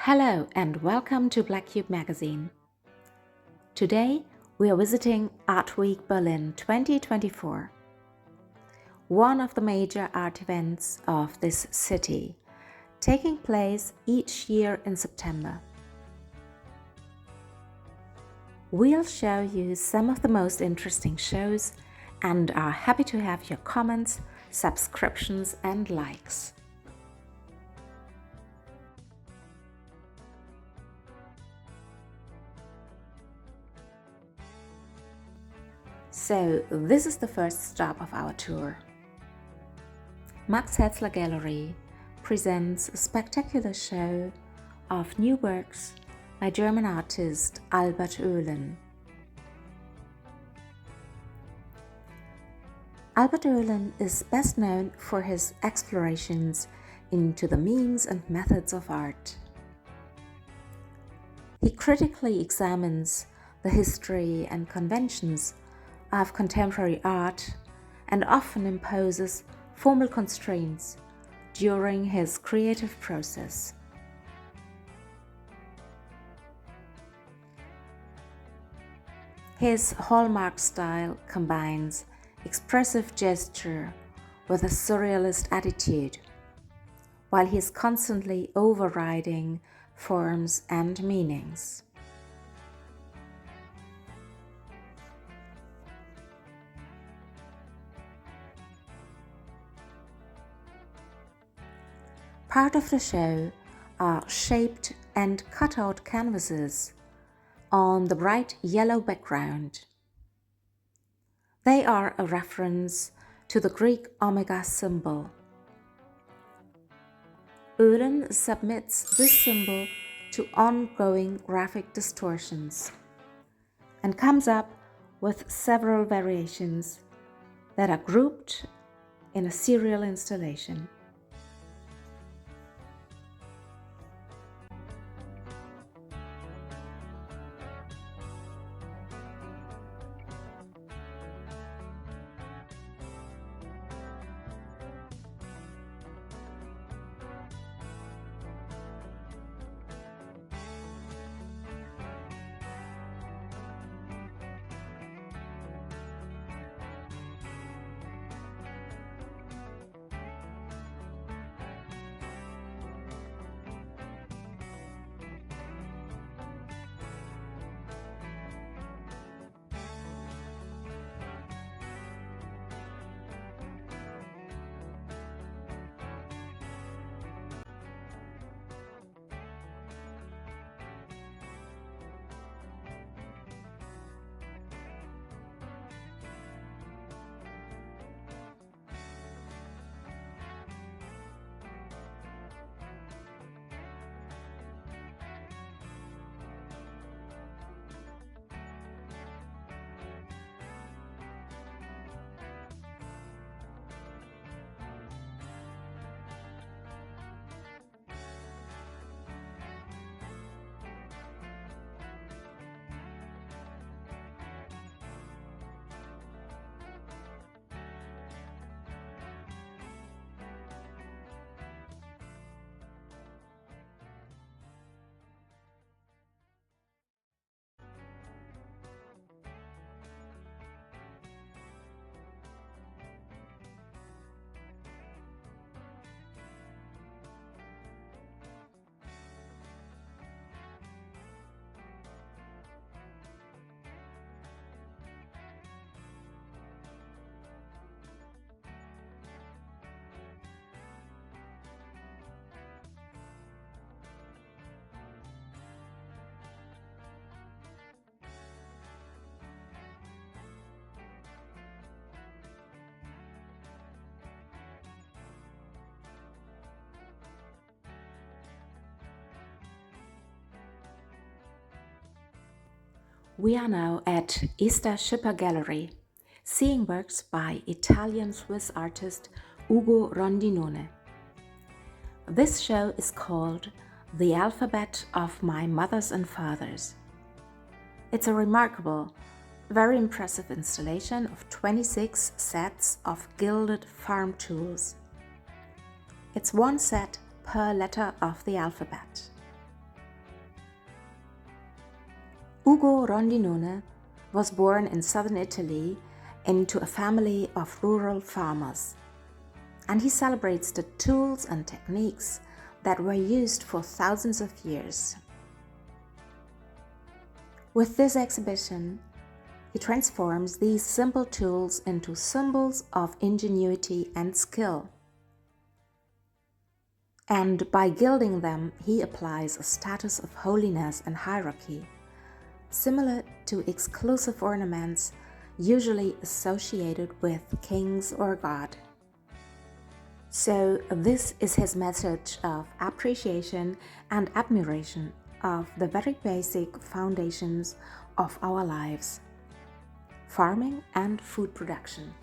Hello and welcome to Black Cube magazine. Today we are visiting Art Week Berlin 2024, one of the major art events of this city, taking place each year in September. We'll show you some of the most interesting shows and are happy to have your comments, subscriptions and likes. So this is the first stop of our tour. Max Hetzler Gallery presents a spectacular show of new works by German artist Albert Oehlen. Albert Oehlen is best known for his explorations into the means and methods of art. He critically examines the history and conventions of contemporary art and often imposes formal constraints during his creative process. His hallmark style combines expressive gesture with a surrealist attitude, while he is constantly overriding forms and meanings. Part of the show are shaped and cut-out canvases on the bright yellow background. They are a reference to the Greek omega symbol. Oehlen submits this symbol to ongoing graphic distortions and comes up with several variations that are grouped in a serial installation. We are now at Esther Schipper Gallery, seeing works by Italian-Swiss artist Ugo Rondinone. This show is called The Alphabet of My Mothers and Fathers. It's a remarkable, very impressive installation of 26 sets of gilded farm tools. It's one set per letter of the alphabet. Ugo Rondinone was born in southern Italy into a family of rural farmers, and he celebrates the tools and techniques that were used for thousands of years. With this exhibition, he transforms these simple tools into symbols of ingenuity and skill. And by gilding them, he applies a status of holiness and hierarchy, similar to exclusive ornaments usually associated with kings or God. So this is his message of appreciation and admiration of the very basic foundations of our lives: farming and food production.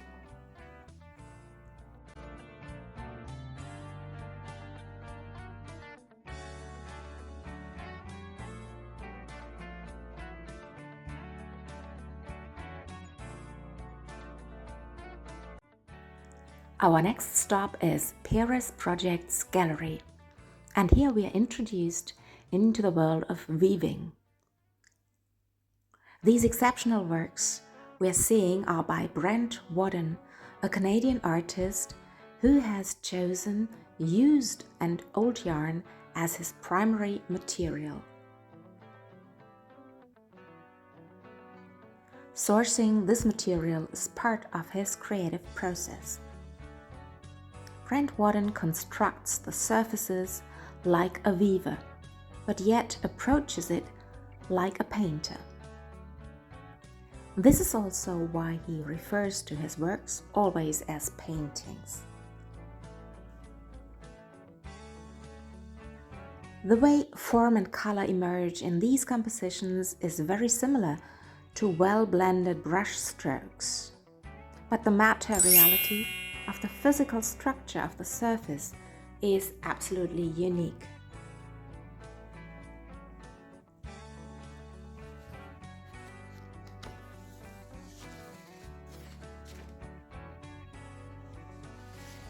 Our next stop is Perez Projects Gallery, and here we are introduced into the world of weaving. These exceptional works we are seeing are by Brent Wen, a Canadian artist who has chosen used and old yarn as his primary material. Sourcing this material is part of his creative process. Brent Wen constructs the surfaces like a weaver, but yet approaches it like a painter. This is also why he refers to his works always as paintings. The way form and color emerge in these compositions is very similar to well-blended brush strokes, but the materiality of the physical structure of the surface is absolutely unique.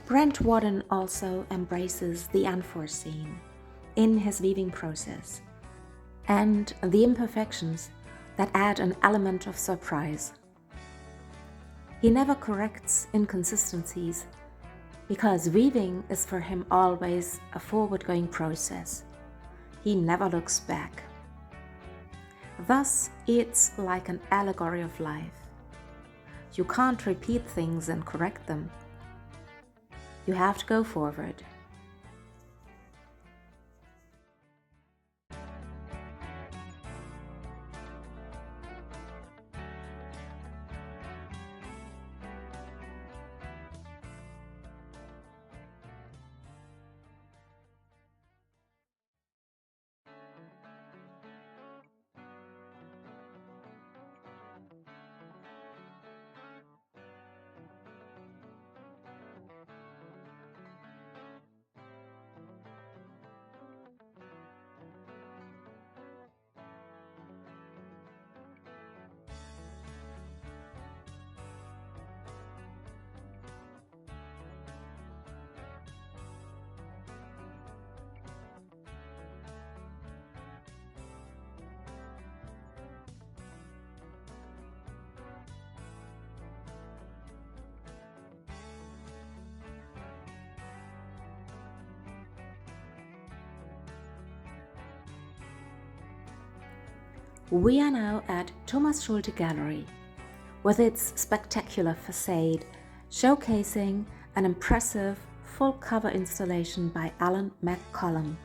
Brent Wen also embraces the unforeseen in his weaving process and the imperfections that add an element of surprise. He never corrects inconsistencies because weaving is for him always a forward-going process. He never looks back. Thus, it's like an allegory of life. You can't repeat things and correct them. You have to go forward. We are now at Thomas Schulte Gallery, with its spectacular facade showcasing an impressive full-cover installation by Allan Mccollum.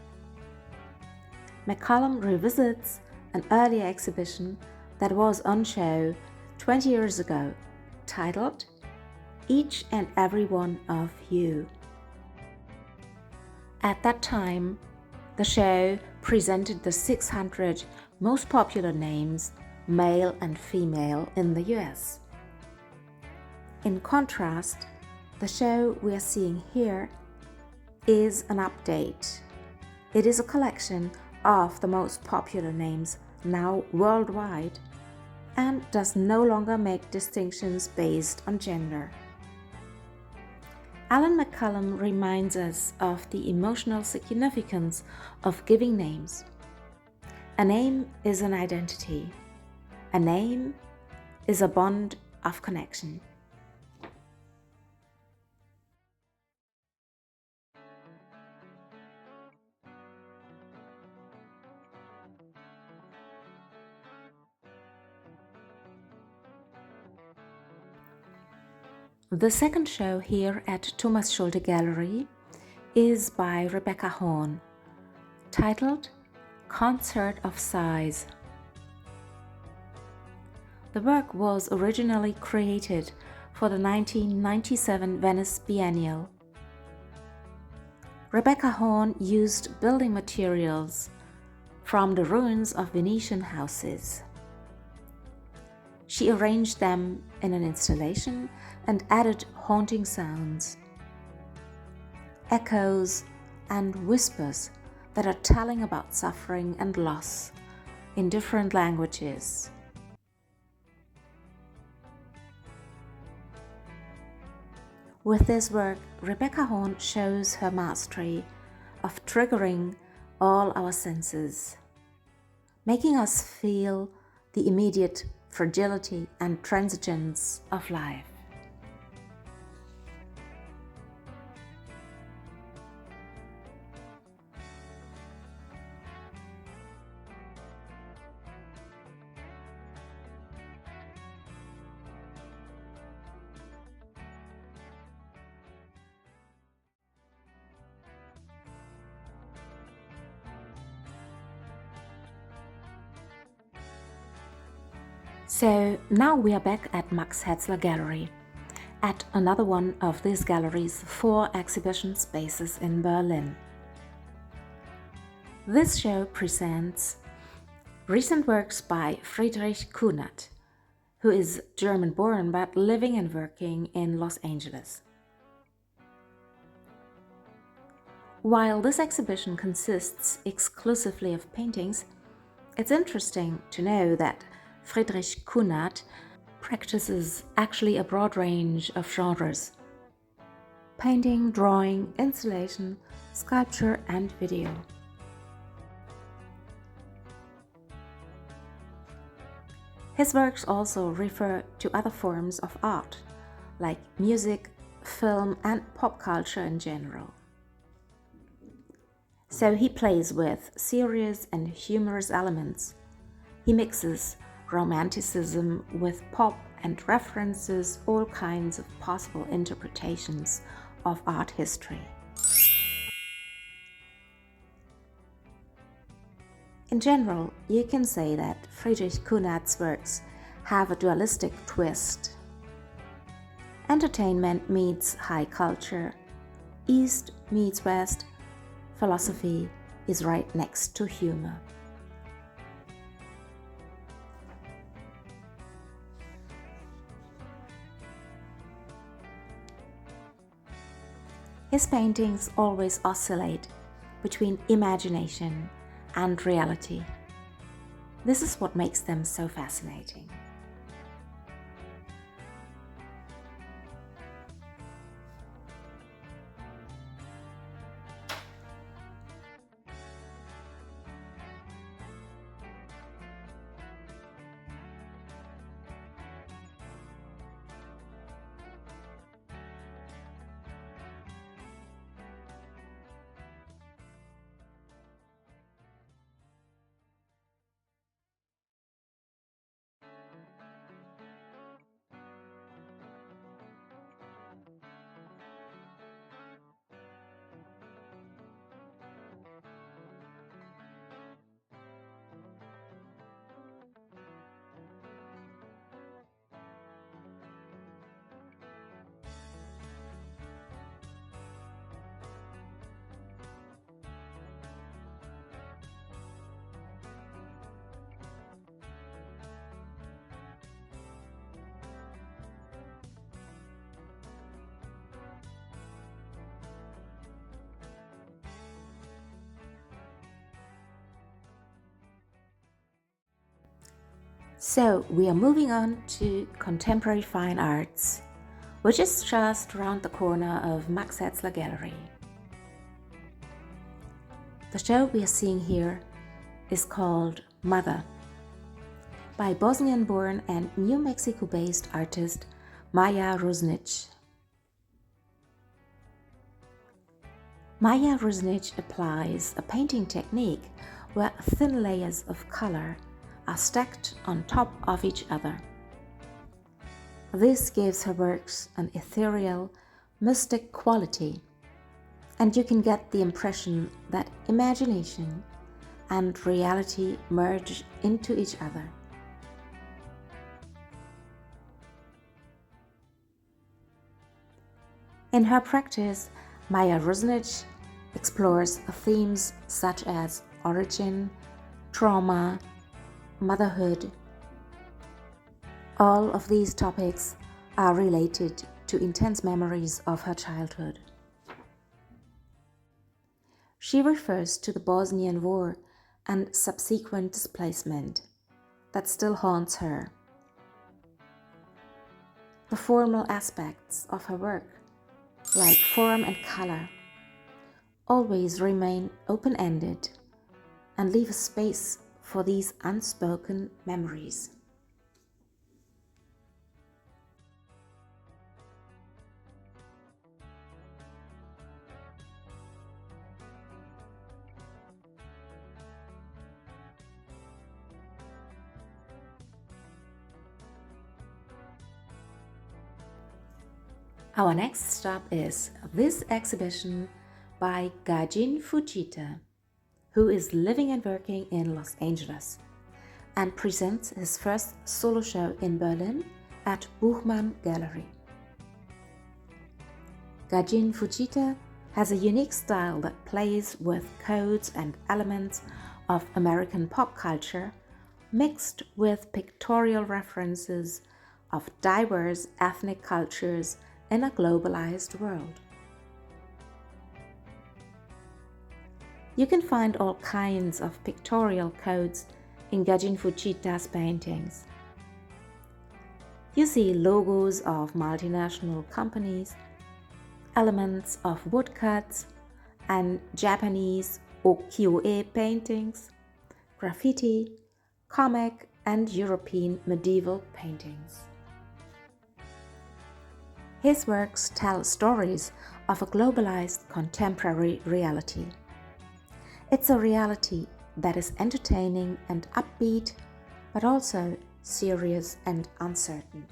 Mccollum revisits an earlier exhibition that was on show 20 years ago, titled Each and Every One of You. At that time, the show presented the 600 most popular names, male and female, in the US. In contrast, the show we are seeing here is an update. It is a collection of the most popular names now worldwide and does no longer make distinctions based on gender. Allan Mccollum reminds us of the emotional significance of giving names. A name is an identity, A name is a bond of connection. The second show here at Thomas Schulte Gallery is by Rebecca Horn, titled Concert of Size. The work was originally created for the 1997 Venice Biennial. Rebecca Horn used building materials from the ruins of Venetian houses. She arranged them in an installation and added haunting sounds, echoes and whispers that are telling about suffering and loss in different languages. With this work, Rebecca Horn shows her mastery of triggering all our senses, making us feel the immediate fragility and transience of life. So now we are back at Max Hetzler Gallery, at another one of this gallery's 4 exhibition spaces in Berlin. This show presents recent works by Frish Kunat, who is German-born but living and working in Los Angeles. While this exhibition consists exclusively of paintings, it's interesting to know that Frish Kunat practices actually a broad range of genres: painting, drawing, installation, sculpture, and video. His works also refer to other forms of art, like music, film, and pop culture in general. So he plays with serious and humorous elements. He mixes romanticism with pop and references all kinds of possible interpretations of art history. In general, you can say that Frish Kunat's works have a dualistic twist. Entertainment meets high culture, East meets West, philosophy is right next to humor. His paintings always oscillate between imagination and reality. This is what makes them so fascinating. So we are moving on to contemporary fine arts, which is just around the corner of Max Hetzler Gallery. The show we are seeing here is called Mother by Bosnian-born and New Mexico-based artist Maja Ruznic. Maja Ruznic applies a painting technique where thin layers of color are stacked on top of each other. This gives her works an ethereal, mystic quality, and you can get the impression that imagination and reality merge into each other. In her practice, Maja Ruznic explores themes such as origin, trauma, motherhood. All of these topics are related to intense memories of her childhood. She refers to the Bosnian War and subsequent displacement that still haunts her. The formal aspects of her work, like form and color, always remain open-ended and leave a space for these unspoken memories. Our next stop is this exhibition by Gajin Fujita, who is living and working in Los Angeles and presents his first solo show in Berlin at Buchmann Gallery. Gajin Fujita has a unique style that plays with codes and elements of American pop culture mixed with pictorial references of diverse ethnic cultures in a globalized world. You can find all kinds of pictorial codes in Gajin Fujita's paintings. You see logos of multinational companies, elements of woodcuts and Japanese ukiyo-e paintings, graffiti, comic and European medieval paintings. His works tell stories of a globalized contemporary reality. It's a reality that is entertaining and upbeat, but also serious and uncertain.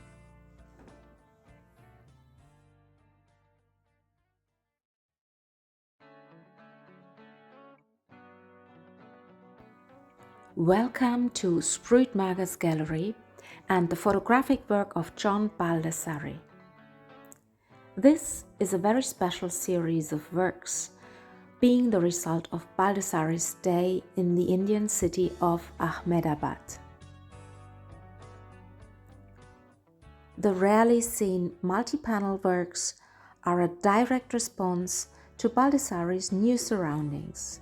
Welcome to Sprueth Maga's gallery and the photographic work of John Baldessari. This is a very special series of works, being the result of Baldessari's stay in the Indian city of Ahmedabad. The rarely seen multi-panel works are a direct response to Baldessari's new surroundings.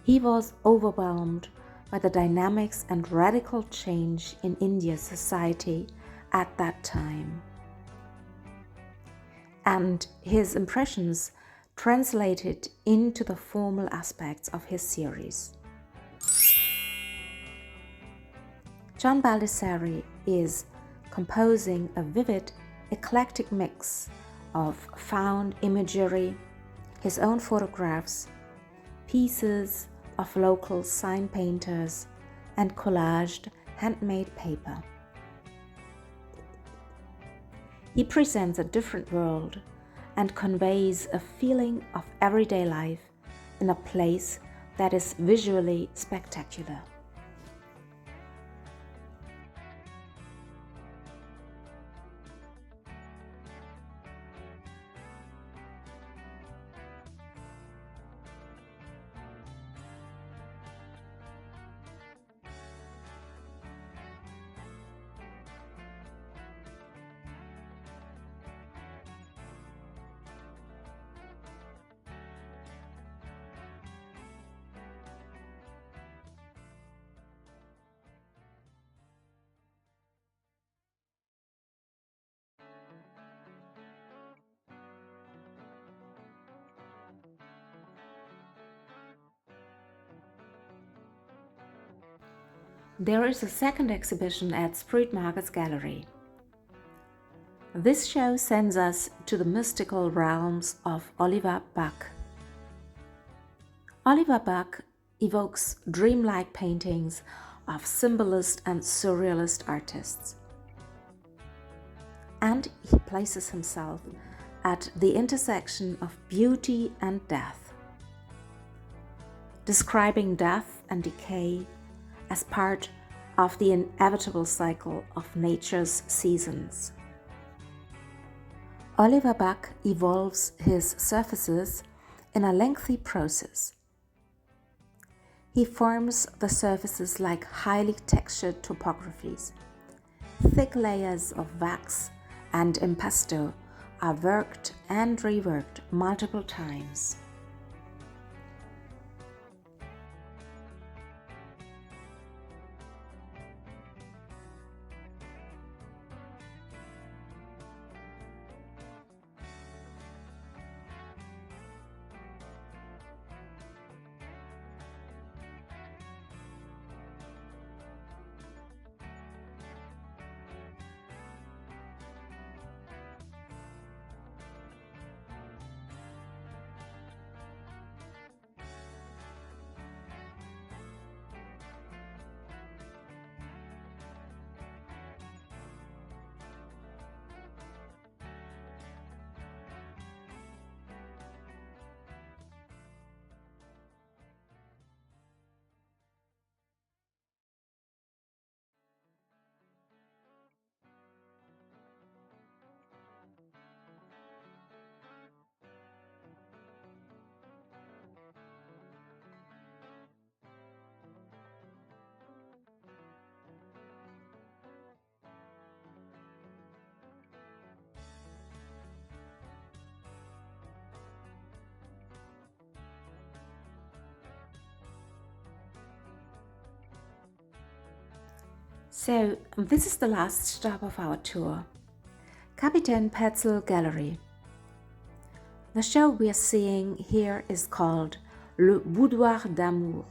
He was overwhelmed by the dynamics and radical change in India's society at that time. And his impressions translated into the formal aspects of his series. John Baldessari is composing a vivid, eclectic mix of found imagery, his own photographs, pieces of local sign painters, and collaged handmade paper. He presents a different world and conveys a feeling of everyday life in a place that is visually spectacular. There is a second exhibition at Sprueth Gallery. This show sends us to the mystical realms of Oliva Buck. Oliva Buck evokes dreamlike paintings of symbolist and surrealist artists. And he places himself at the intersection of beauty and death, describing death and decay as part of the inevitable cycle of nature's seasons. Oliva Buck evolves his surfaces in a lengthy process. He forms the surfaces like highly textured topographies. Thick layers of wax and impasto are worked and reworked multiple times. So this is the last stop of our tour, Capitain Petzel Gallery. The show we are seeing here is called Le Boudoir d'Amour.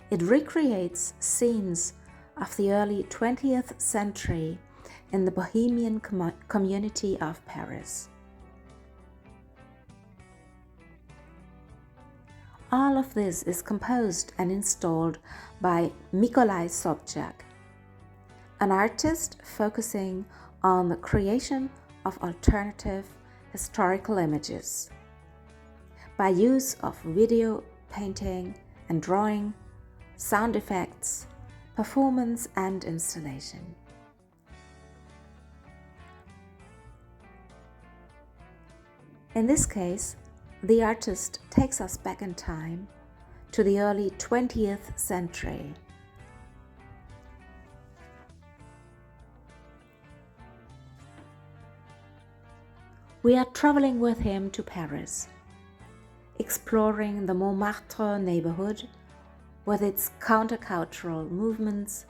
It recreates scenes of the early 20th century in the Bohemian community of Paris. All of this is composed and installed by Mikolaj Sobczak, an artist focusing on the creation of alternative historical images by use of video, painting and drawing, sound effects, performance and installation. In this case, the artist takes us back in time to the early 20th century. We are traveling with him to Paris, exploring the Montmartre neighborhood with its countercultural movements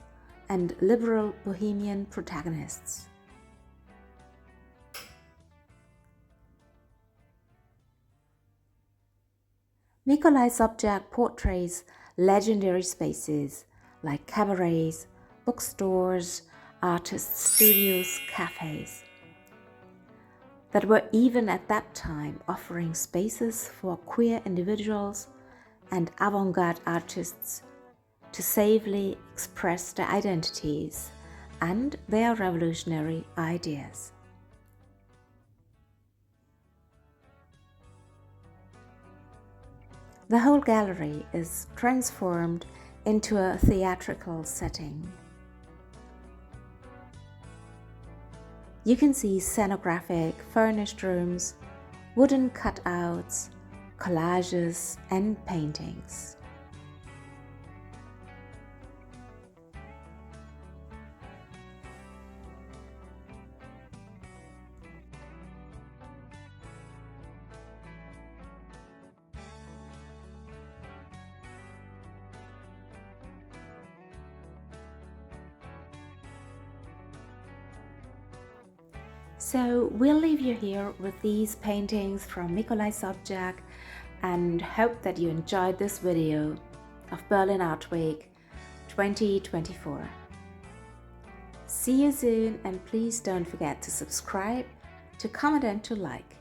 and liberal bohemian protagonists. Mikolaj Sobczak portrays legendary spaces like cabarets, bookstores, artist studios, cafes, that were even at that time offering spaces for queer individuals and avant-garde artists to safely express their identities and their revolutionary ideas. The whole gallery is transformed into a theatrical setting. You can see scenographic, furnished rooms, wooden cutouts, collages, and paintings. So we'll leave you here with these paintings from Mikolaj Sobczak and hope that you enjoyed this video of Berlin Art Week 2024. See you soon, and please don't forget to subscribe, to comment and to like.